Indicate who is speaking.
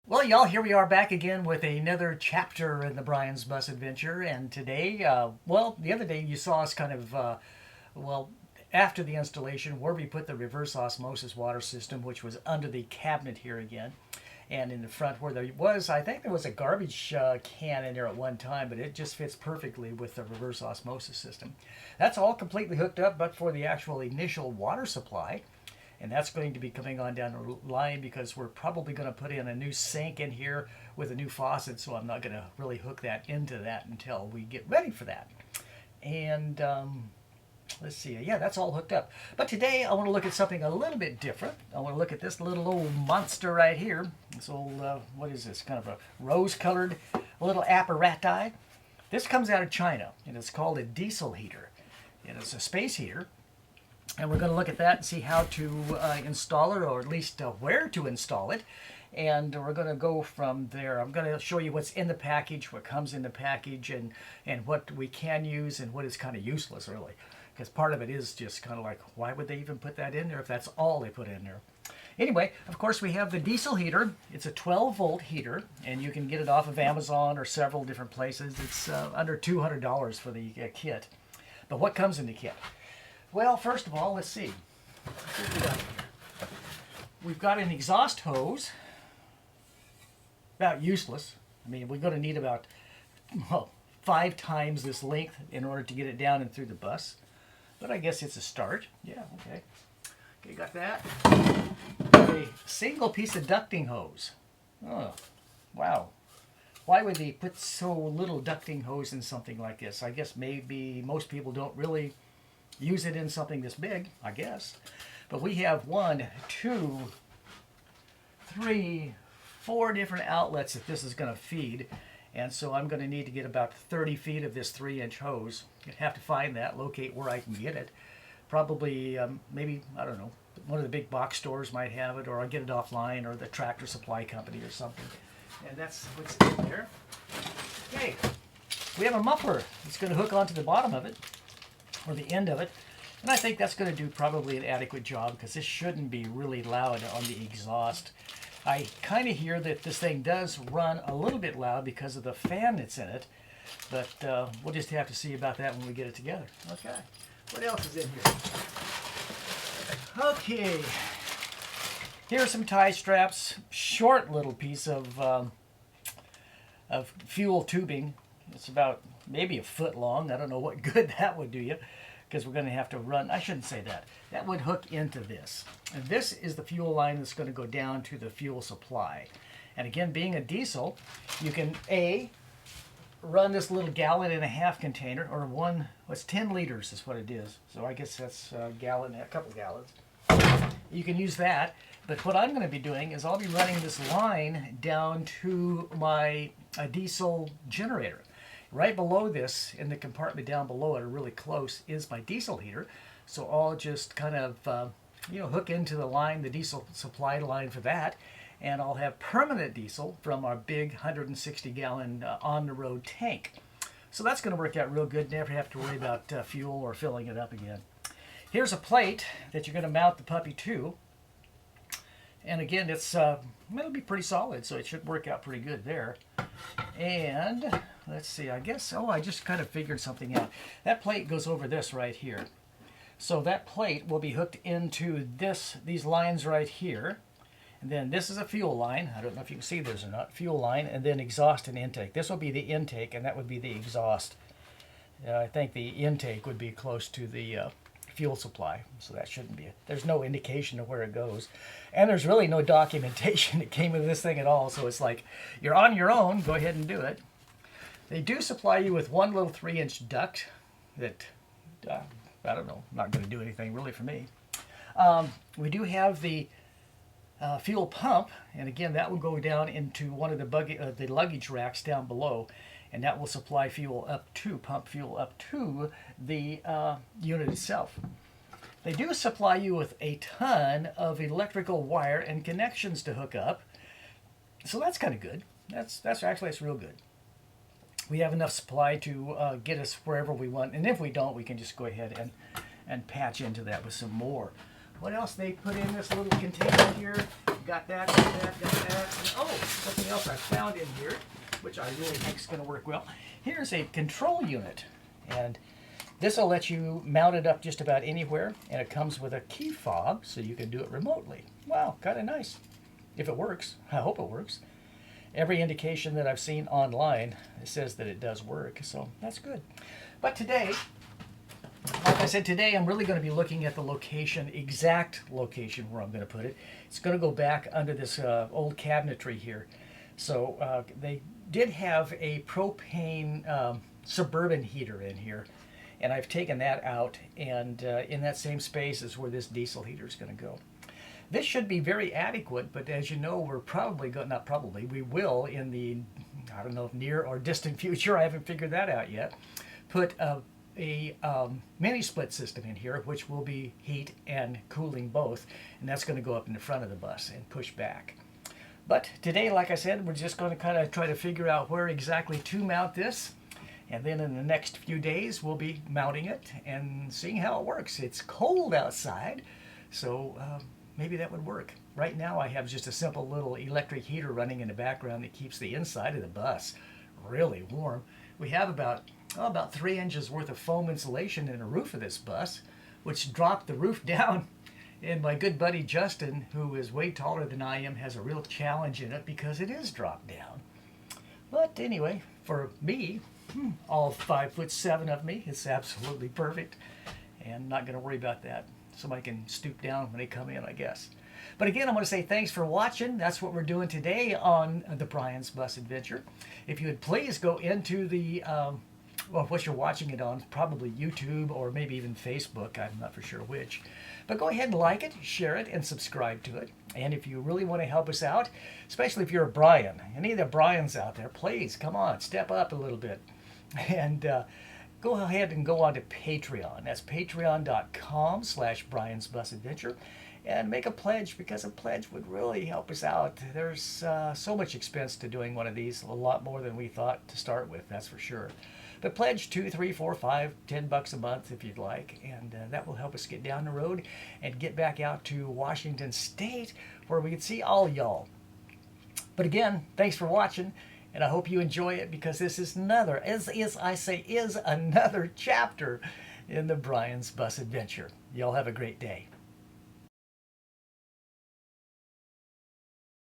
Speaker 1: Well, y'all, here we are back again with another chapter in the Brian's Bus Adventure. And today, the other day you saw us well, after the installation where we put the reverse osmosis water system, which was under the cabinet here again. And in the front where there was, I think there was a garbage can in there at one time, but it just fits perfectly with the reverse osmosis system. That's all completely hooked up, but for the actual initial water supply. And that's going to be coming on down the line because we're probably going to put in a new sink in here with a new faucet, so I'm not going to really hook that into that until we get ready for that. And let's see, yeah, that's all hooked up. But today I want to look at something a little bit different. I want to look at this little old monster right here. This old, what is this, kind of a rose-colored little apparati. This comes out of China, and it's called a diesel heater. And it's a space heater. And we're going to look at that and see how to install it, or at least where to install it. And we're going to go from there. I'm going to show you what's in the package, what comes in the package, and what we can use and what is kind of useless, really. Because part of it is just kind of like, why would they even put that in there if that's all they put in there? Anyway, of course, we have the diesel heater. It's a 12-volt heater, and you can get it off of Amazon or several different places. It's under $200 for the kit. But what comes in the kit? Well, first of all, let's see. We've got an exhaust hose. About useless. I mean, we're going to need about 5 times this length in order to get it down and through the bus. But I guess it's a start. Yeah, okay. Okay, got that. A single piece of ducting hose. Oh, wow. Why would they put so little ducting hose in something like this? I guess maybe most people don't really use it in something this big, I guess. But we have 1, 2, 3, 4 different outlets that this is going to feed. And so I'm going to need to get about 30 feet of this 3-inch hose. I'd have to find that, locate where I can get it. Probably, maybe, I don't know, one of the big box stores might have it, or I'll get it offline, or the Tractor Supply Company or something. And that's what's in there. Okay, we have a muffler. It's going to hook onto the bottom of it, or the end of it, and I think that's going to do probably an adequate job because this shouldn't be really loud on the exhaust. I kind of hear that this thing does run a little bit loud because of the fan that's in it, but we'll just have to see about that when we get it together. Okay, what else is in here? Okay, here are some tie straps, short little piece of fuel tubing. It's about maybe a foot long. I don't know what good that would do you, because we're going to have to run. I shouldn't say that. That would hook into this. And this is the fuel line that's going to go down to the fuel supply. And again, being a diesel, you can run this little 1.5-gallon container, or it's 10 liters is what it is. So I guess that's a gallon, a couple gallons. You can use that. But what I'm going to be doing is I'll be running this line down to my diesel generator. Right below this, in the compartment down below it, or really close, is my diesel heater. So I'll just kind of, hook into the line, the diesel supply line for that, and I'll have permanent diesel from our big 160-gallon on-the-road tank. So that's going to work out real good. Never have to worry about fuel or filling it up again. Here's a plate that you're going to mount the puppy to. And again, it'll be pretty solid, so it should work out pretty good there. And let's see, I just kind of figured something out. That plate goes over this right here. So that plate will be hooked into these lines right here. And then this is a fuel line. I don't know if you can see this or not. Fuel line, and then exhaust and intake. This will be the intake, and that would be the exhaust. I think the intake would be close to the fuel supply, so that shouldn't be there's no indication of where it goes, and there's really no documentation that came with this thing at all, so it's like you're on your own. Go ahead and do it. They do supply you with one little 3-inch duct that I don't know, not going to do anything really for me. We do have the fuel pump, and again that will go down into one of the luggage racks down below, and that will supply pump fuel up to the unit itself. They do supply you with a ton of electrical wire and connections to hook up, so that's kind of good. That's real good. We have enough supply to get us wherever we want, and if we don't, we can just go ahead and patch into that with some more. What else they put in this little container here got that, got that. And, oh, something else I found in here, which I really think is going to work well. Here's a control unit, and this will let you mount it up just about anywhere, and it comes with a key fob, so you can do it remotely. Wow, kind of nice. If it works, I hope it works. Every indication that I've seen online says that it does work, so that's good. But today, like I said, today I'm really going to be looking at the location, exact location where I'm going to put it. It's going to go back under this old cabinetry here. So they did have a propane Suburban heater in here, and I've taken that out, and in that same space is where this diesel heater is going to go. This should be very adequate, but as you know, we're probably going, not probably, we will in the, I don't know if near or distant future, I haven't figured that out yet, put a mini split system in here, which will be heat and cooling both, and that's going to go up in the front of the bus and push back. But today, like I said, we're just going to kind of try to figure out where exactly to mount this, and then in the next few days, we'll be mounting it and seeing how it works. It's cold outside, so maybe that would work. Right now I have just a simple little electric heater running in the background that keeps the inside of the bus really warm. We have about 3 inches worth of foam insulation in the roof of this bus, which dropped the roof down. And my good buddy Justin, who is way taller than I am, has a real challenge in it because it is dropped down. But anyway, for me, all 5'7" of me, it's absolutely perfect. And not going to worry about that. Somebody can stoop down when they come in, I guess. But again, I want to say thanks for watching. That's what we're doing today on the Brian's Bus Adventure. If you would please go into the, well, what you're watching it on, probably YouTube or maybe even Facebook. I'm not for sure which. But go ahead and like it, share it, and subscribe to it. And if you really want to help us out, especially if you're a Brian, any of the Brians out there, please, come on, step up a little bit. And go ahead and go on to Patreon. That's patreon.com/Brian'sBusAdventure, and make a pledge, because a pledge would really help us out. There's so much expense to doing one of these, a lot more than we thought to start with, that's for sure. But pledge $2, $3, $4, $5, $10 a month if you'd like, and that will help us get down the road and get back out to Washington State, where we can see all y'all. But again, thanks for watching. And I hope you enjoy it, because this is another, is another chapter in the Brian's Bus Adventure. Y'all have a great day.